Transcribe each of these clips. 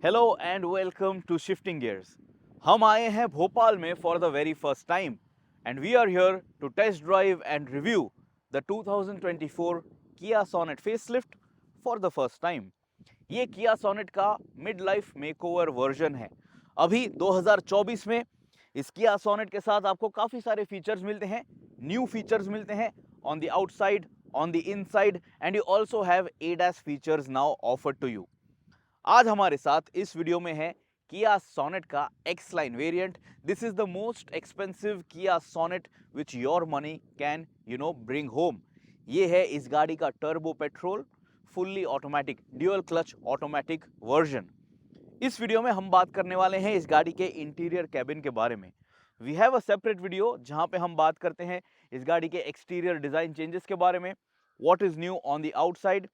Hello and welcome to shifting gears. हम आए हैं भोपाल में for the very first time and we are here to test drive and review the 2024 Kia Sonet facelift for the first time. ये Kia Sonet का mid life makeover version है। अभी 2024 में इस किया सोनेट के साथ आपको काफ़ी सारे फीचर्स मिलते हैं, न्यू फीचर्स मिलते हैं on the outside, on the inside and you also have ADAS features now offered to you. आज हमारे साथ इस वीडियो में है किया सोनेट का X Line variant. This is the most expensive Kia Sonet which your money can bring home. ये है इस गाड़ी का turbo petrol fully automatic dual clutch automatic version. इस वीडियो में हम बात करने वाले हैं इस गाड़ी के इंटीरियर कैबिन के बारे में। We have a separate video जहां पे हम बात करते हैं इस गाड़ी के एक्सटीरियर डिजाइन चेंजेस के बारे में, what is new on the outside.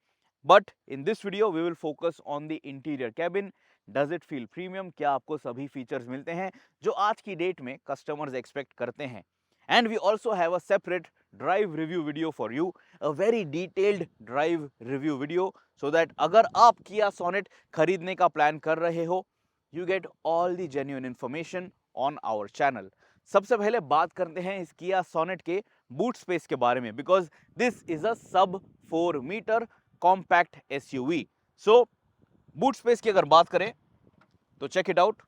But in this video we will focus on the interior cabin. Does it feel premium? क्या आपको सभी फीचर्स मिलते हैं जो आज की डेट में कस्टमर्स एक्सपेक्ट करते हैं? And we also have a separate drive review video for you, a very detailed drive review video, so that अगर आप किया सोनेट खरीदने का प्लान कर रहे हो, you get all the genuine information on our channel. सबसे पहले बात करते हैं इस किया सोनेट के बूट स्पेस के बारे में, because this is a sub 4 meter compact SUV। So boot space की अगर बात करें तो check it out.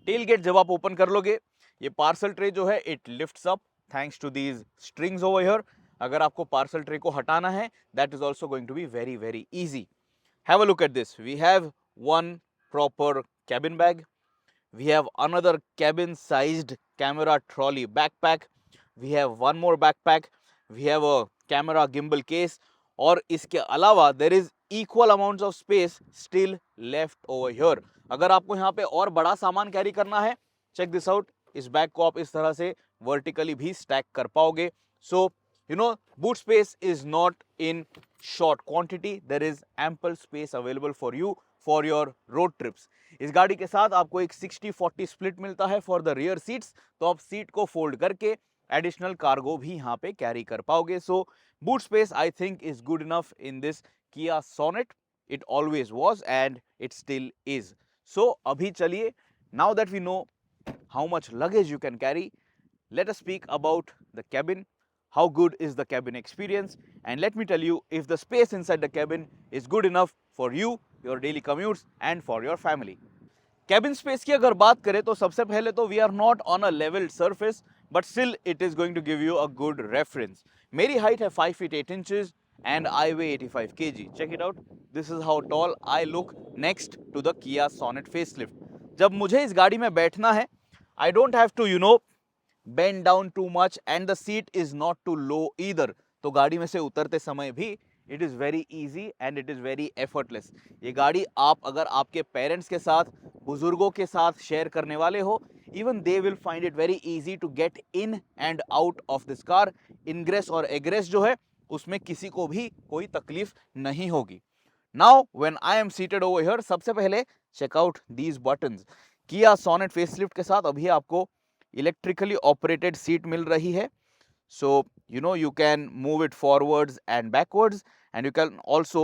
Tail gate जब आप ओपन कर लोगे, ये पार्सल ट्रे जो है it lifts up thanks to these strings over here. अगर आपको पार्सल ट्रे को हटाना है, that is also going to be very very easy. Have a look at this. We have one proper cabin bag, we have another cabin sized camera trolley backpack, we have one more backpack, we have a camera gimbal case, और इसके अलावा there is equal amounts of space still left over here। अगर आपको यहाँ पे और बड़ा सामान कैरी करना है, check this out, इस बैग को आप इस तरह से वर्टिकली भी स्टैक कर पाओगे। सो boot space is not in short quantity, there is ample space available for you for your road trips। इस गाड़ी के साथ आपको एक 60-40 स्प्लिट मिलता है फॉर द रियर सीट्स, तो आप सीट को फोल्ड करके एडिशनल कार्गो भी यहाँ पे कैरी कर पाओगे। So boot space I think is good enough in this Kia Sonet. It always was and it still is. So अभी चलिए, now that we know how much luggage you can carry, let us speak about the cabin. How good is the cabin experience? And let me tell you if the space inside the cabin is good enough for you, your daily commutes and for your family। Cabin space की अगर बात करें तो सबसे पहले तो we are not on a levelled surface, but still it is going to give you a good reference. मेरी height है 5 feet 8 inches and I weigh 85 kg। Check it out, this is how tall I look next to the Kia Sonet facelift. जब मुझे इस गाड़ी में बैठना है, I don't have to bend down too much and the seat is not too low either। तो गाड़ी में से उतरते समय भी it is very easy and it is very effortless। ये गाड़ी आप अगर आपके पेरेंट्स के साथ, बुजुर्गों के साथ शेयर करने वाले हो, even they will find it very easy to get in and out of this car। ingress और egress जो है उसमें किसी को भी कोई तकलीफ नहीं होगी। Now when I am seated over here, सबसे पहले check out these buttons। किया सोनेट फेसलिफ्ट के साथ अभी आपको इलेक्ट्रिकली ऑपरेटेड सीट मिल रही है। सो you can move it forwards and backwards and you can also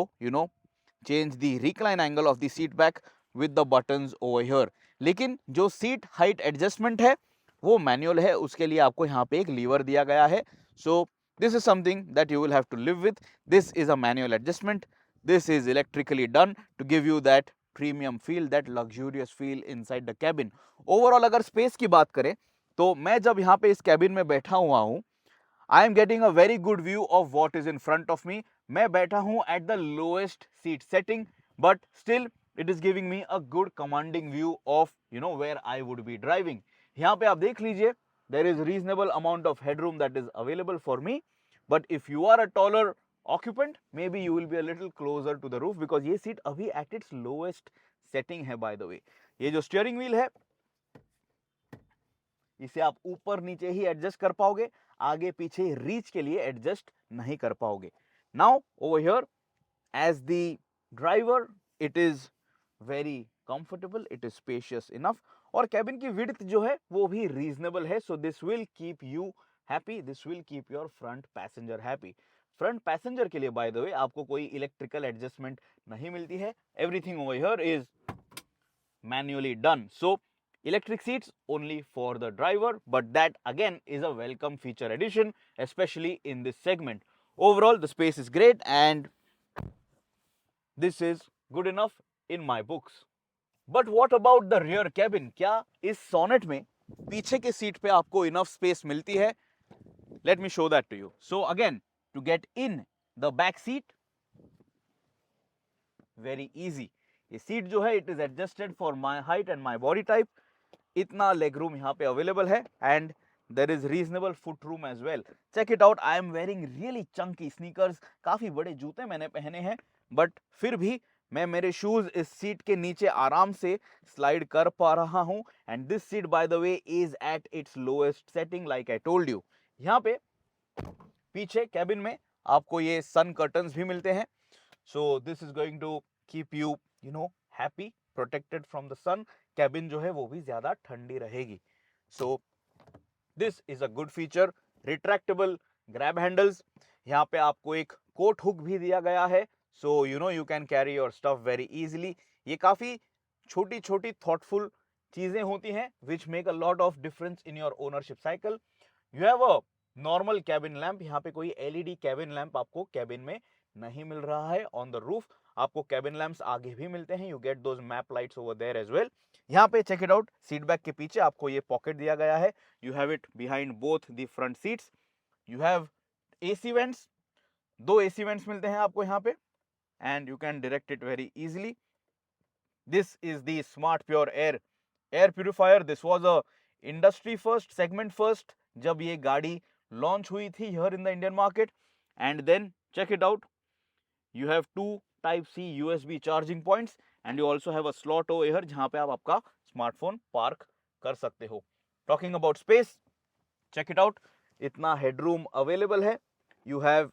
change the recline angle of the seat back with the buttons over here। लेकिन जो seat height adjustment है वो मैनुअल है, उसके लिए आपको यहाँ पे एक लीवर दिया गया है। So this is something that you will have to live with. This is a manual adjustment, this is electrically done to give you that premium feel, that luxurious feel inside the cabin. Overall अगर space की बात करें तो मैं जब यहाँ पे इस कैबिन में बैठा हुआ हूँ, I am getting a very good view of what is in front of me. मैं बैठा हूँ at the lowest seat setting, but still it is giving me a good commanding view of where I would be driving. यहाँ पे आप देख लीजिए, there is reasonable amount of headroom that is available for me. But if you are a taller occupant, maybe you will be a little closer to the roof, because ये seat अभी at its lowest setting है। By the way, ये जो steering wheel है इसे आप ऊपर नीचे ही एडजस्ट कर पाओगे, आगे पीछे रीच के लिए एडजस्ट नहीं कर पाओगे। Now over here as the driver, it is very comfortable, it is spacious enough, और कैबिन की विड्थ जो है वो भी रीजनेबल है। So this will keep you happy, this will keep your front passenger happy. Front passenger के लिए bye the वे आपको कोई इलेक्ट्रिकल एडजस्टमेंट नहीं मिलती है, everything over here is manually done. So electric seats only for the driver, but that again is a welcome feature addition, especially in this segment. Overall, the space is great and this is good enough in my books. But what about the rear cabin? क्या इस sonnet में पीछे के seat पे आपको enough space मिलती है? Let me show that to you. So again, to get in the back seat, very easy. ये सीट जो है, it is adjusted for my height and my body type. इतना लेग रूम यहाँ पे available है and there is reasonable foot room as well. Check it out. I am wearing really chunky sneakers. काफी बड़े जूते मैंने पहने हैं, but फिर भी मैं मेरे शूज इस सीट के नीचे आराम से स्लाइड कर पा रहा हूं. And this seat bye the way is eight its lowest setting, like I told you. यहाँ पे पीछे कैबिन में आपको ये सन कर्टन्स भी मिलते हैं. So this is going to keep you happy, protected from the sun. Cabin जो है वो भी ज्यादा ठंडी रहेगी. So this is a good feature. Retractable grab handles. यहाँ पे आपको एक कोट हुक भी दिया गया है. So you can carry your stuff very easily. ये काफी छोटी छोटी thoughtful चीजें होती हैं which make a lot of difference in your ownership cycle. You have a normal cabin lamp. यहाँ पे कोई LED cabin lamp आपको cabin में नहीं मिल रहा है. On the roof आपको cabin lamps आगे भी मिलते हैं. You get those map lights over there as well. यहाँ पे check it out. Seat back के पीछे आपको ये pocket दिया गया है. You have it behind both the front seats. You have AC vents. 2 AC vents मिलते हैं आपको यहाँ पे. And you can direct it very easily. This is the Smart Pure air purifier. This was a industry first, segment first जब ये गाड़ी launch हुई थी here in the Indian market. And then check it out. You have 2 Type-C USB charging points and you also have a slot over here जहाँ पे आप आपका smartphone park कर सकते हो. Talking about space, check it out. इतना headroom available है. You have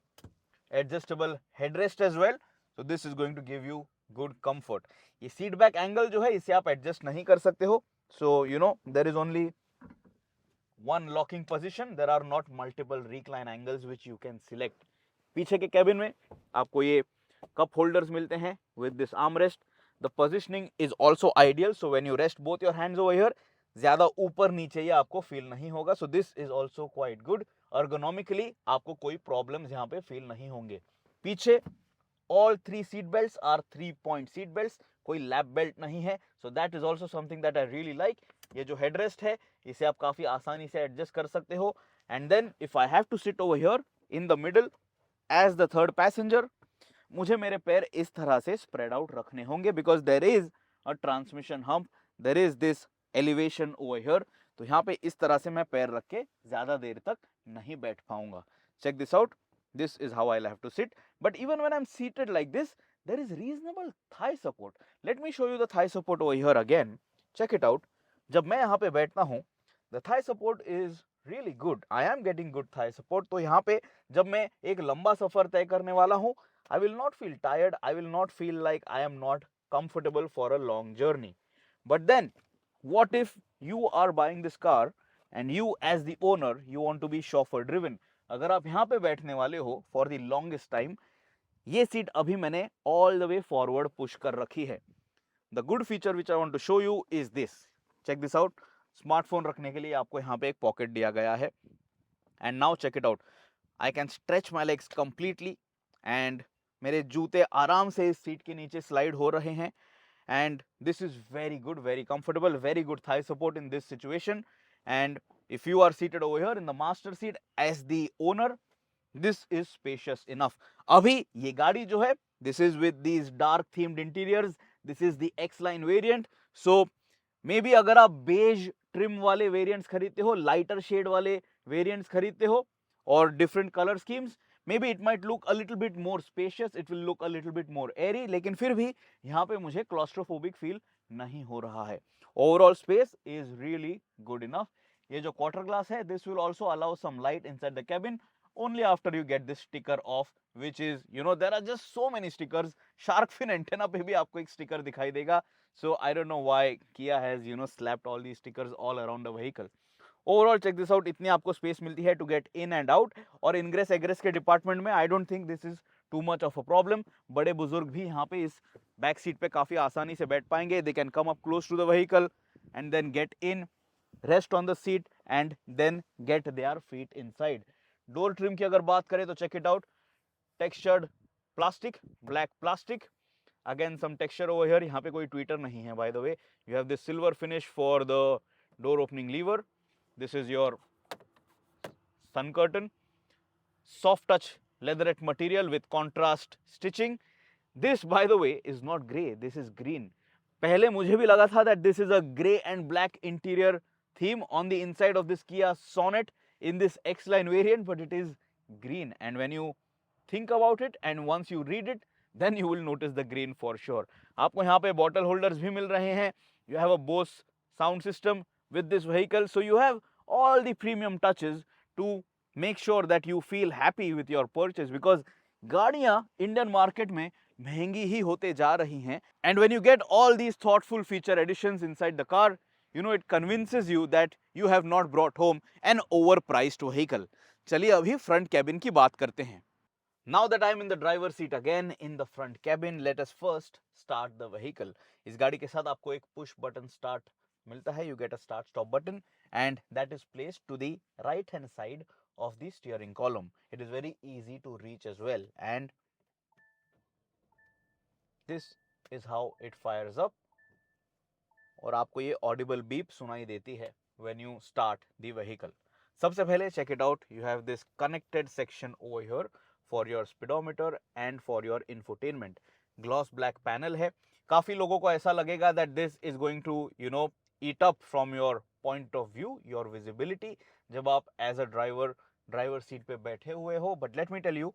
adjustable headrest as well. So this is going to give you good comfort. ये seat back angle जो है इसे आप adjust नहीं कर सकते हो. So there is only one locking position. There are not multiple recline angles which you can select. पीछे के cabin में आपको ये cup holders मिलते हैं with this armrest. The positioning is also ideal. So when you rest both your hands over here, ज़्यादा ऊपर नीचे ये आपको feel नहीं होगा. So this is also quite good. Ergonomically आपको कोई problems यहाँ पे feel नहीं होंगे. पीछे all 3 seat belts are 3-point seat belts. कोई lap belt नहीं है. So that is also something that I really like. ये जो headrest है इसे आप काफी आसानी से adjust कर सकते हो. And then if I have to sit over here in the middle as the third passenger, मुझे मेरे पैर इस तरह से spread out रखने होंगे because there is a transmission hump. There is this elevation over here. तो यहाँ पे इस तरह से मैं पैर रख के ज़्यादा देर तक नहीं बैठ पाऊंगा. Check this out. This is how I'll have to sit. But even when I'm seated like this, there is reasonable thigh support. Let me show you the thigh support over here again. Check it out. जब मैं यहाँ पे बैठता हूँ, the thigh support is really good. I am getting good thigh support. तो यहाँ पे जब मैं एक लंबा सफर तय करने वाला हूँ, I will not feel tired. I will not feel like I am not comfortable for a long journey. But then, what if you are buying this car and you as the owner, you want to be chauffeur driven? अगर आप यहाँ पे बैठने वाले हो for the longest time, ये seat अभी मैंने all the way forward push कर रखी है. The good feature which I want to show you is this. Check this out. Smartphone रखने के लिए आपको यहाँ पे एक पॉकेट दिया गया है. And now check it out. I can stretch my legs completely and मेरे जूते आराम से इस सीट के नीचे स्लाइड हो रहे हैं. And this is very good, very comfortable, very good Thai support in this situation. And if you are seated over here in the master seat as the owner, this is spacious enough. अभी ये गाड़ी जो है, this is with these dark themed interiors. This is the X-Line variant. So maybe अगर आप beige trim वाले variants खरीदते हो, lighter shade वाले variants खरीदते हो, और different color schemes, maybe it might look a little bit more spacious. It will look a little bit more airy. लेकिन फिर भी यहाँ पे मुझे claustrophobic feel नहीं हो रहा है. Overall space is really good enough. ये जो quarter glass है, this will also allow some light inside the cabin only after you get this sticker off, which is, there are just so many stickers. Shark fin antenna पे भी आपको एक sticker दिखाई देगा. So I don't know why Kia has, slapped all these stickers all around the vehicle. Overall, check this out. इतनी आपको space मिलती है to get in and out. और ingress egress के department में I don't think this is too much of a problem. बड़े बुजुर्ग भी यहाँ पे इस बैक सीट पे काफ़ी आसानी से बैठ पाएंगे. They can come up close to the vehicle and then get in, rest on the seat and then get their feet inside. Door trim की अगर बात करें तो check it out. Textured plastic, black plastic. Again some texture over here. यहाँ पे कोई tweeter नहीं है by the way. You have this silver finish for the door opening lever. This is your sun curtain. Soft touch leatherette material with contrast stitching. This by the way is not grey, this is green. पहले मुझे भी लगा था that this is a grey and black interior theme on the inside of this Kia Sonet in this X-Line variant, but it is green, and when you think about it and once you read it then you will notice the green for sure. आपको यहाँ पे bottle holders भी मिल रहे हैं. You have a Bose sound system with this vehicle, so you have all the premium touches to make sure that you feel happy with your purchase, because गाड़ियाँ Indian market में महंगी ही होते जा रही हैं, and when you get all these thoughtful feature additions inside the car, you know, it convinces you that you have not brought home an overpriced vehicle. चलिए अभी front cabin की बात करते हैं. Now that I'm in the driver's seat again in the front cabin, let us first start the vehicle. इस गाड़ी के साथ आपको एक push button start मिलता है. You get a start stop button and that is placed to the right hand side of the steering column. It is very easy to reach as well, and this is how it fires up. और आपको ये audible beep सुनाई देती है when you start the vehicle. सबसे पहले check it out. You have this connected section over here for your speedometer and for your infotainment. Gloss black panel है. काफ़ी लोगों को ऐसा लगेगा that this is going to, you know, eat up from your point of view, your visibility, जब आप as a driver seat पे बैठे हुए हो. But let me tell you,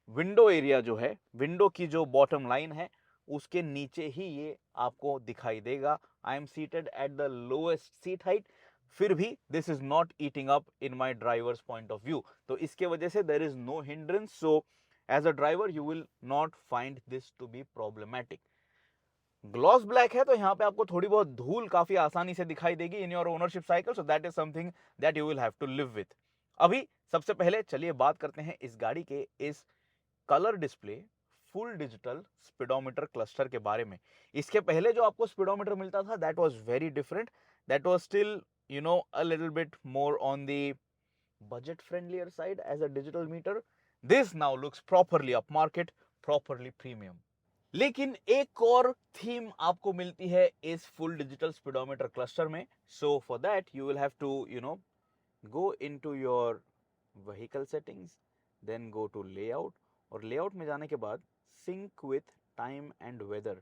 window area जो है, विंडो की जो बॉटम लाइन है, उसके नीचे ही ये आपको दिखाई देगा. I am seated at the lowest seat height, फिर भी this is not eating up in my driver's point of view. तो इसके वजह से there is no hindrance. So as a driver you will not find this to be problematic. Gloss black है तो यहाँ पे आपको थोड़ी बहुत धूल काफी आसानी से दिखाई देगी in your ownership cycle. So that is something that you will have to live with. अभी सबसे पहले चलिए बात करते हैं इस गाड़ी के इस colour display full digital speedometer cluster के बारे में. इसके पहले जो आपको स्पीडोमीटर मिलता था that was very different. That was still, you know, a little bit more on the budget friendlier side as a digital meter. This now looks properly upmarket, properly premium. लेकिन एक और थीम आपको मिलती है इस full digital speedometer cluster में. So for that you will have to, you know, go into your vehicle settings, then go to layout, और layout में जाने के बाद sync with time and weather,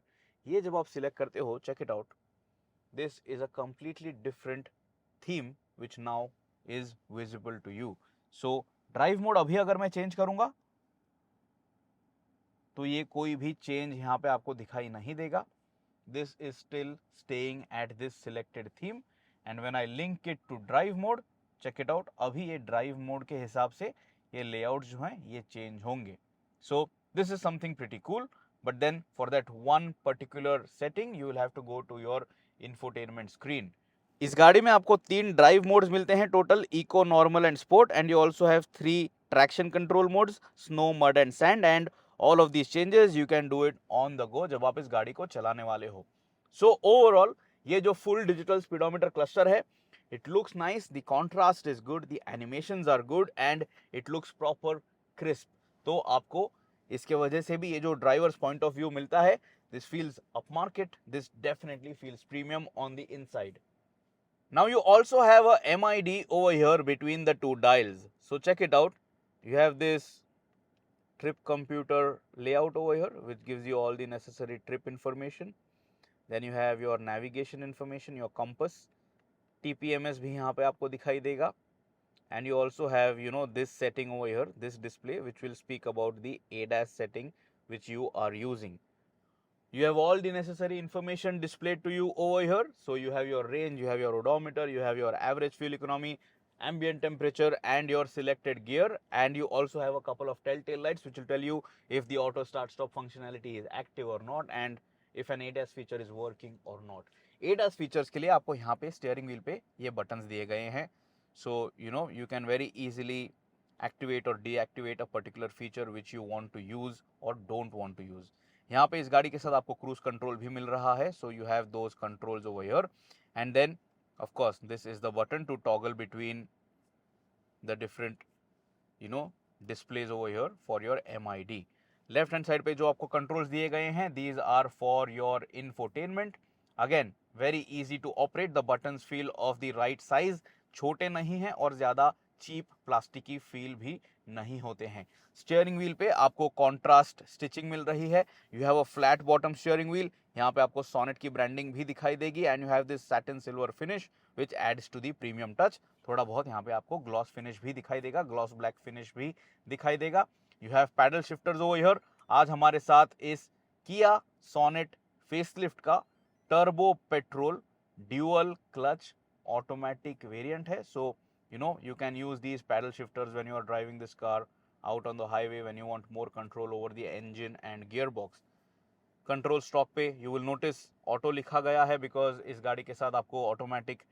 ये जब आप सिलेक्ट करते हो, check it out, this is a completely different theme which now is visible to you. So drive mode अभी अगर मैं चेंज करूंगा तो ये कोई भी चेंज यहाँ पे आपको दिखाई नहीं देगा. This is still staying at this selected theme, and when I link it to drive mode, check it out, अभी ये drive mode के हिसाब से ये लेआउट जो हैं ये चेंज होंगे. So this is something pretty cool, but then for that one particular setting you will have to go to your infotainment screen. इस गाड़ी में आपको 3 ड्राइव मोड्स मिलते हैं total, eco, normal and sport, and you also have 3 traction control modes, snow, mud and sand, and all of these changes you can do it on the go जब आप इस गाड़ी को चलाने वाले हो. सो ओवरऑल ये जो फुल डिजिटल स्पीडोमीटर क्लस्टर है, it looks nice, the contrast is good, the animations are good and it looks proper crisp. तो आपको इसके वजह से भी ये जो ड्राइवर्स पॉइंट ऑफ व्यू मिलता है, this feels upmarket, this definitely feels premium on the inside. Now you also have a MID over here between the two dials. So check it out. You have this trip computer layout over here which gives you all the necessary trip information. Then you have your navigation information, your compass. TPMS भी यहाँ पे आपको दिखाई देगा. And you also have, you know, this setting over here, this display which will speak about the ADAS setting which you are using. You have all the necessary information displayed to you over here. So you have your range, you have your odometer, you have your average fuel economy, ambient temperature and your selected gear, and you also have a couple of telltale lights which will tell you if the auto start stop functionality is active or not, and if an ADAS feature is working or not. ADAS features के लिए आपको यहाँ पे steering wheel पे ये buttons दिए गए हैं. So you know you can very easily activate or deactivate a particular feature which you want to use or don't want to use. यहाँ पे इस गाड़ी के साथ आपको क्रूज कंट्रोल भी मिल रहा है, so you have those controls over here. And then of course this is the button to toggle between the different displays over here for your MID। Left hand side पे जो आपको controls दिए गए हैं, these are for your infotainment। Again very easy to operate, the buttons feel of the right size, छोटे नहीं हैं और ज्यादा चीप प्लास्टिकी फील भी नहीं होते हैं। स्टीयरिंग व्हील पे आपको कॉन्ट्रास्ट स्टिचिंग मिल रही है। You have a flat bottom steering wheel, यहाँ पे आपको सोनेट की ब्रांडिंग भी दिखाई देगी। And you have this satin silver finish which adds to the premium touch. थोड़ा बहुत यहाँ पे आपको ग्लॉस फिनिश भी दिखाई देगा, ग्लॉस ब्लैक फिनिश भी दिखाई देगा। You have paddle shifters over here. आज हमारे साथ इस किया सोनेट फेसलिफ्ट का turbo petrol dual clutch automatic variant है। सो you can use these paddle shifters when you are driving this car out on the highway when you want more control over the engine and gearbox। Control stock पे you will notice auto लिखा गया है because इस गाड़ी के साथ आपको automatic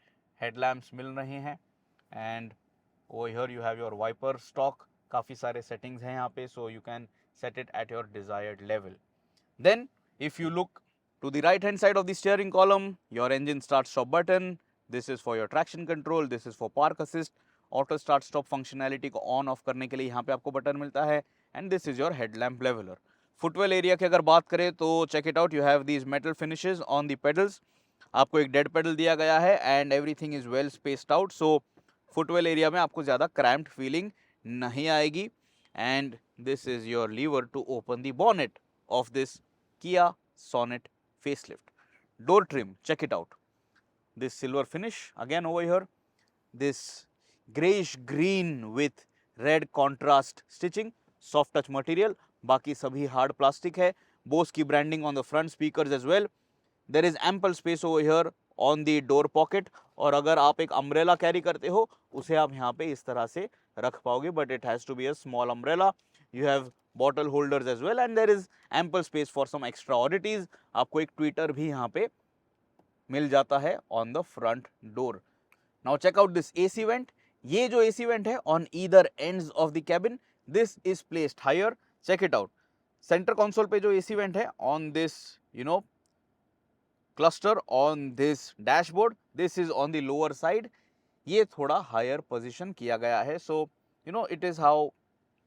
headlamps मिल रहे हैं। And over here you have your wiper stalk, काफ़ी सारे सेटिंग्स हैं यहाँ पे, so you can set it at your desired level. Then if you look to the right hand side of the steering column, your engine start stop button, this is for your traction control, this is for park assist, auto start stop functionality को on off करने के लिए यहाँ पे आपको button मिलता है। and this is your headlamp leveler। Footwell area की अगर बात करें तो check it out, you have these metal finishes on the pedals. आपको एक डेड पेडल दिया गया है and everything is well spaced out, so footwell area में आपको ज़्यादा क्रैम्प्ड फीलिंग नहीं आएगी। And this is your lever to open the bonnet of this Kia Sonet facelift। Door trim, check it out, this silver finish again over here, this grayish green with red contrast stitching, soft touch material, बाकी सभी hard plastic है। Bose की branding on the front speakers as well। there is ample space over here on the door pocket, और अगर आप एक umbrella carry करते हो उसे आप यहाँ पे इस तरह से रख पाओगे, but it has to be a small umbrella। you have bottle holders as well and there is ample space for some extra oddities। आपको एक ट्विटर भी यहाँ पे मिल जाता है on the front door। now check out this AC vent। ये जो AC vent है on either ends of the cabin, this is placed higher। check it out, center console पे जो AC vent है on this cluster on this dashboard, this is on the lower side। ये थोड़ा higher position किया गया है, so it is how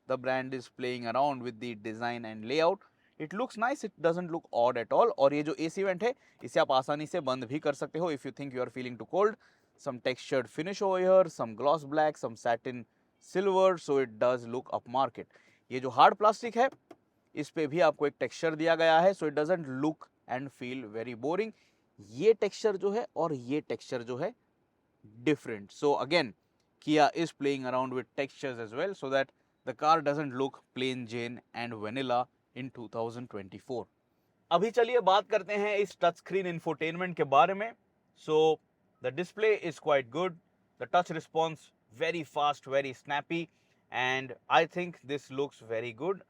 the brand is playing around with the design and layout। it looks nice, it doesn't look odd at all। और ये जो AC vent है इसे आप आसानी से बंद भी कर सकते हो if you think you are feeling too cold। some textured finish over here, some gloss black, some satin silver, so it does look upmarket। ये जो hard plastic है इस पे भी आपको एक टेक्सचर दिया गया है, so it doesn't look and feel very boring। ये टेक्सचर जो है और ये टेक्सचर जो है different, so again Kia is playing around with textures as well so that the car doesn't look plain Jane and vanilla in 2024। अभी चलिए बात करते हैं इस टच स्क्रीन इंफोटेनमेंट के बारे में। So the display is quite good, the touch response very fast, very snappy, and I think this looks very good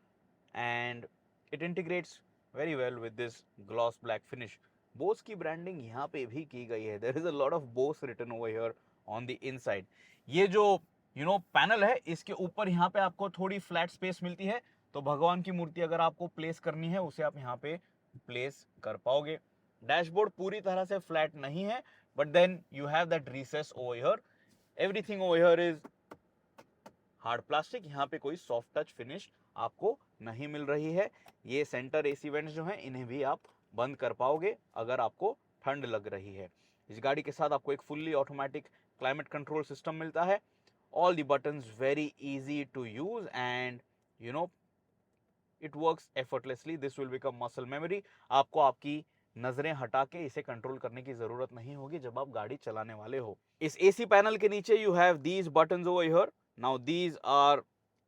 and it integrates very well with this gloss black finish. Bose की branding यहाँ पे भी की गई है, there is a lot of Bose written over here on the inside. ये जो panel है इसके ऊपर यहाँ पे आपको थोड़ी फ्लैट स्पेस मिलती है, तो भगवान की मूर्ति अगर आपको प्लेस करनी है उसे आप यहाँ पे प्लेस कर पाओगे। डैशबोर्ड पूरी तरह से फ्लैट नहीं है, but then you have that recess over here. Everything over here is hard plastic, यहाँ पे कोई सॉफ्ट टच फिनिश आपको नहीं मिल रही है। ये सेंटर AC वेंट्स जो हैं इन्हें भी आप बंद कर पाओगे अगर आपको ठंड लग रही है। इस गाड़ी के साथ आपको एक fully automatic climate control system मिलता है। all the buttons very easy to use and it works effortlessly। this will become muscle memory। आपको आपकी नजरें हटा के इसे कंट्रोल करने की जरूरत नहीं होगी जब आप गाड़ी चलाने वाले हो। इस AC पैनल के नीचे you have these buttons over here। now these are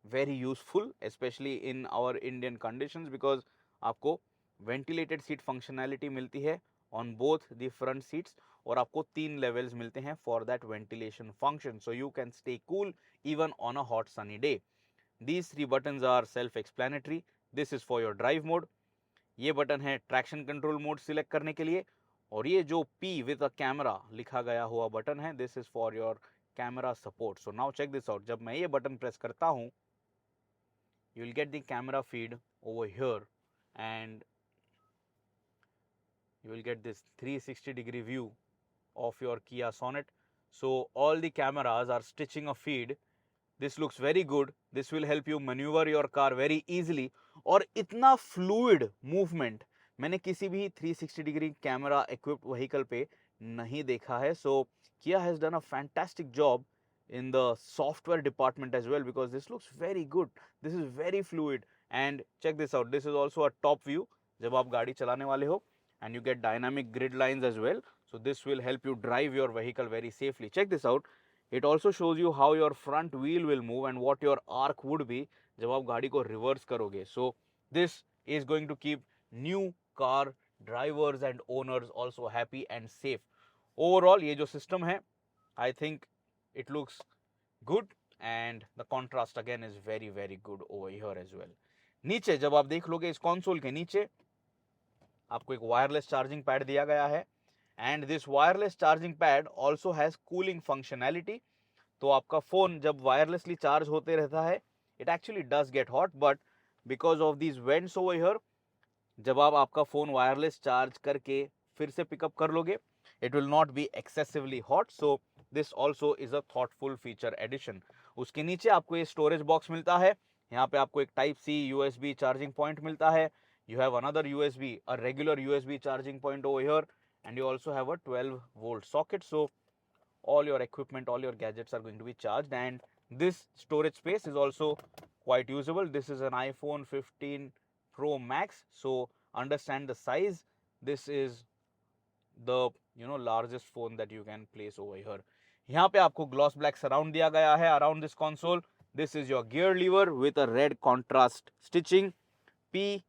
very useful especially in our Indian conditions because आपको ventilated seat functionality मिलती है on both the front seats और आपको 3 levels मिलते हैं for that ventilation function, so you can stay cool even on a hot sunny day। these 3 buttons are self explanatory। this is for your drive mode। ये button है traction control mode select करने के लिए, और ये जो P with a camera लिखा गया हुआ बटन है, this is for your camera support. So now check this out. जब मैं ये बटन प्रेस करता हूँ, you will get the camera feed over here and you will get this 360-degree view of your Kia Sonet. So all the cameras are stitching a feed. This looks very good. This will help you maneuver your car very easily. और इतना fluid movement मैंने किसी भी 360-degree camera equipped vehicle पे नहीं देखा है. So Kia has done a fantastic job in the software department as well, because this looks very good. This is very fluid. And check this out. This is also a top view जब आप गाड़ी चलाने वाले हो, and you get dynamic grid lines as well. So this will help you drive your vehicle very safely. Check this out. It also shows you how your front wheel will move and what your arc would be जब आप गाड़ी को reverse करोगे. So this is going to keep new car drivers and owners also happy and safe. Overall ये जो system है, I think it looks good and the contrast again is very very good over here as well. नीचे जब आप देख लोगे इस console के नीचे आपको एक वायरलेस चार्जिंग पैड दिया गया है, and this wireless charging pad also has cooling functionality. तो आपका फ़ोन जब वायरलेसली चार्ज होते रहता है, it actually does get hot, but because of these vents over here, जब आप आपका फ़ोन वायरलेस चार्ज करके फिर से पिकअप कर लोगे, it will not be excessively hot. So this also is a thoughtful feature addition. उसके नीचे आपको ये स्टोरेज बॉक्स मिलता है. यहाँ पे आपको एक type C USB charging point मिलता है. You have another USB, a regular USB charging point over here, and you also have a 12-volt socket. So all your equipment, all your gadgets are going to be charged, and this storage space is also quite usable. This is an iPhone 15 Pro Max, so understand the size. This is the largest phone that you can place over here. यहाँ पे आपको gloss black surround दिया गया है around this console. This is your gear lever with a red contrast stitching. PRND.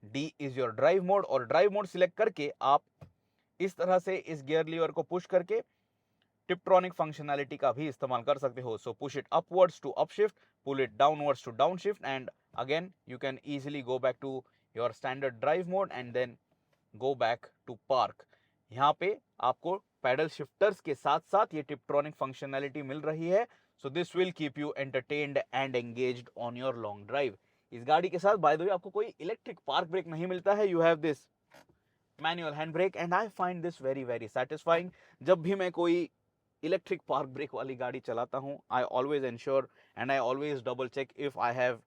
D is your drive mode, और drive mode select करके आप इस तरह से इस गियर लीवर को पुश करके टिपट्रॉनिक फंक्शनैलिटी का भी इस्तेमाल कर सकते हो. So push it upwards to upshift, pull it downwards to downshift, and again you can easily go back to your standard drive mode and then go back to park. यहाँ पे आपको paddle shifters के साथ साथ ये Tiptronic functionality मिल रही है. So this will keep you entertained and engaged on your long drive. इस गाड़ी के साथ बाय द वे आपको कोई इलेक्ट्रिक पार्क ब्रेक नहीं मिलता है. You have this manual hand brake, and I find this very very satisfying. जब भी मैं कोई इलेक्ट्रिक पार्क ब्रेक वाली गाड़ी चलाता हूँ, I always ensure and I always double check if I have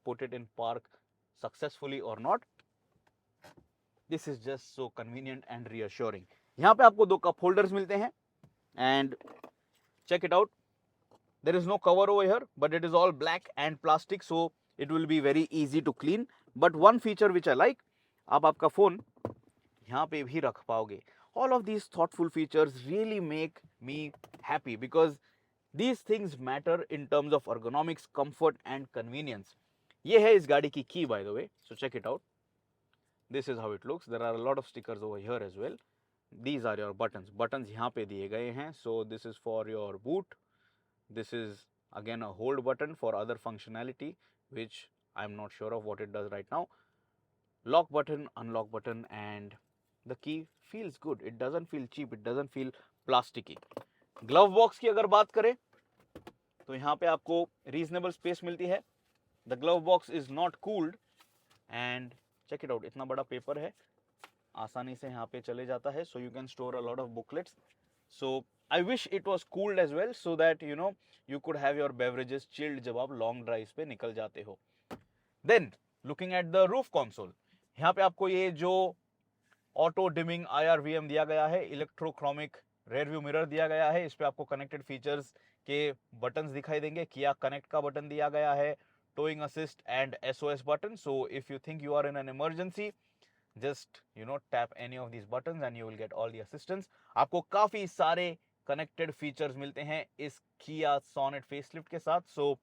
put it in park successfully or not. This is just so convenient and reassuring. यहाँ पे आपको 2 कप होल्डर्स मिलते हैं, and check it out. There is no cover over here, but it is all black and plastic, so it will be very easy to clean. But one feature which I like, आप आपका phone यहाँ पे भी रख पाओगे. All of these thoughtful features really make me happy because these things matter in terms of ergonomics, comfort and convenience. ये है इस गाड़ी की key by the way, so check it out. This is how it looks. There are a lot of stickers over here as well. These are your buttons. Buttons यहाँ पे दिए गए हैं. So this is for your boot. This is again a hold button for other functionality, which I'm not sure of what it does right now. Lock button, unlock button, and the key feels good. It doesn't feel cheap. It doesn't feel plasticky. Glove box की अगर बात करें तो यहाँ पे आपको reasonable space मिलती है. The glove box is not cooled, and check it out. इतना बड़ा पेपर है, आसानी से यहाँ पे चले जाता है. So you can store a lot of booklets. So I wish it was cooled as well, so that you could have your beverages chilled जब आप long drives पे निकल जाते हो. Then looking at the roof console, यहाँ पे आपको ये जो ऑटो डिमिंग IRVM दिया गया है, इलेक्ट्रोक्रोमिक रेयर व्यू मिरर दिया गया है. इस पे आपको कनेक्टेड फीचर्स के बटन्स दिखाई देंगे. किया कनेक्ट का बटन दिया गया है, towing assist and SOS button. So if you think you are in an emergency, just tap any of these buttons and you will get all the assistance. आपको काफी सारे connected features मिलते हैं इस Kia Sonet facelift के साथ. So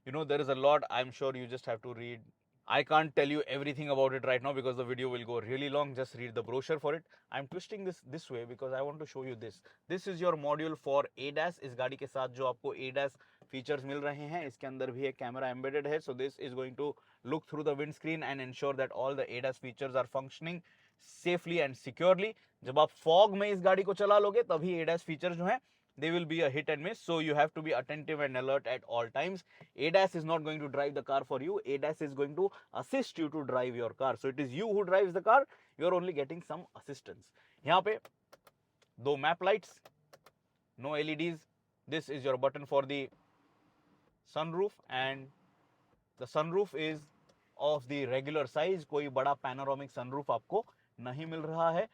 there is a lot. I'm sure you just have to read. I can't tell you everything about it right now because the video will go really long. Just read the brochure for it. I'm twisting this way because I want to show you this. This is your module for ADAS. इस गाड़ी के साथ जो आपको ADAS features मिल रहे हैं, इसके अंदर भी एक कैमरा embedded है. So this is going to look through the windscreen and ensure that all the ADAS features are functioning safely and securely. जब आप फॉग में इस गाड़ी को चला लोगे तभी ADAS फीचर जो है they will be a hit and miss, so you have to be attentive and alert at all times. ADAS is not going to drive the car for you. ADAS is going to assist you to drive your car, so it is you who drives the car. You are only getting some assistance. यहाँ पे दो map lights, no LEDs. This is your button for the sunroof, and the sunroof is of the regular size. कोई बड़ा panoramic sunroof आपको नहीं मिल रहा है.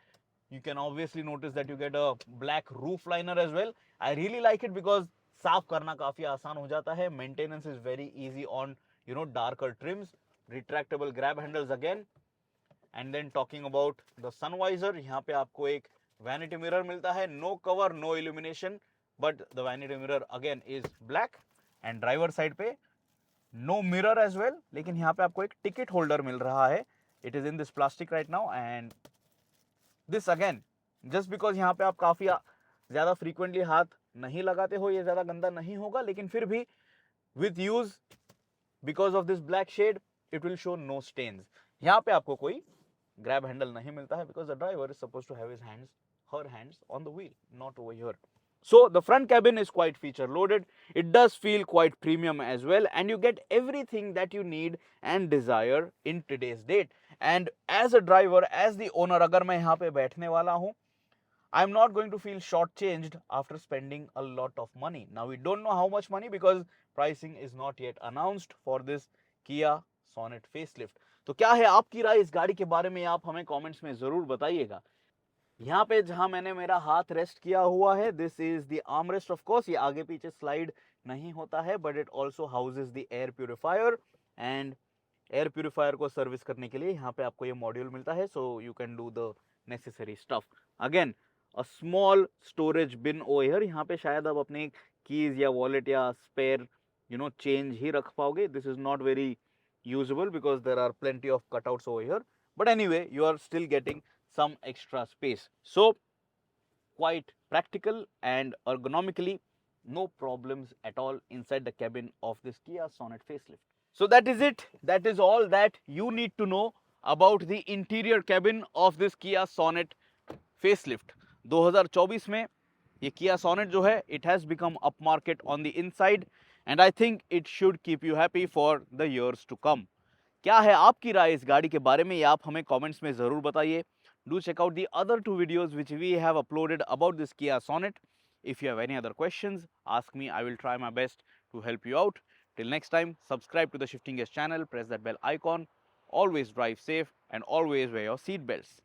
You can obviously notice that you get a black roof liner as well. I really like it because साफ करना काफी आसान हो जाता है. Maintenance is very easy on darker trims. Retractable grab handles again. And then talking about the sun visor, यहाँ पे आपको एक vanity mirror मिलता है. No cover, no illumination, but the vanity mirror again is black. And driver side पे no mirror as well, लेकिन यहाँ पे आपको एक ticket holder मिल रहा है. It is in this plastic right now, and this again, just because यहाँ पे आप काफी ज्यादा frequently हाथ नहीं लगाते हो, ये ज्यादा गंदा नहीं होगा, लेकिन फिर भी with use, because of this black shade, it will show no stains. यहाँ पे आपको कोई grab handle नहीं मिलता है because the driver is supposed to have her hands on the wheel, not over here. So the front cabin is quite feature loaded. It does feel quite premium as well, and you get everything that you need and desire in today's date. And as a driver, as the owner, अगर मैं यहाँ पे बैठने वाला हूँ, I'm not going to feel shortchanged after spending a lot of money. Now we don't know how much money because pricing is not yet announced for this Kia Sonet facelift. तो क्या है आपकी राय इस गाड़ी के बारे में, आप हमें कमेंट्स में जरूर बताइएगा. यहाँ पे जहाँ मैंने मेरा हाथ रेस्ट किया हुआ है, this is the arm rest. Of course ये आगे पीछे स्लाइड नहीं होता है, but it also houses the air purifier, and air purifier को सर्विस करने के लिए यहाँ पे आपको ये मॉड्यूल मिलता है, so you can do the necessary stuff. Again a small storage bin over here. यहाँ पे शायद आप अपने कीज या वॉलेट या स्पेयर चेंज ही रख पाओगे. This is not very usable because there are plenty of cutouts over here, but anyway you are still getting some extra space, so quite practical and ergonomically no problems at all inside the cabin of this Kia Sonet facelift. So that is it. That is all that you need to know about the interior cabin of this Kia Sonet facelift. 2024 में ये Kia Sonet जो है, it has become upmarket on the inside, and I think it should keep you happy for the years to come. क्या है आपकी राय इस गाड़ी के बारे में, ये आप हमें कमेंट्स में ज़रूर बताइए. Do check out the other 2 videos which we have uploaded about this Kia Sonet. If you have any other questions, ask me. I will try my best to help you out. Till next time, subscribe to the Shifting Gears channel, press that bell icon, always drive safe, and always wear your seat belts.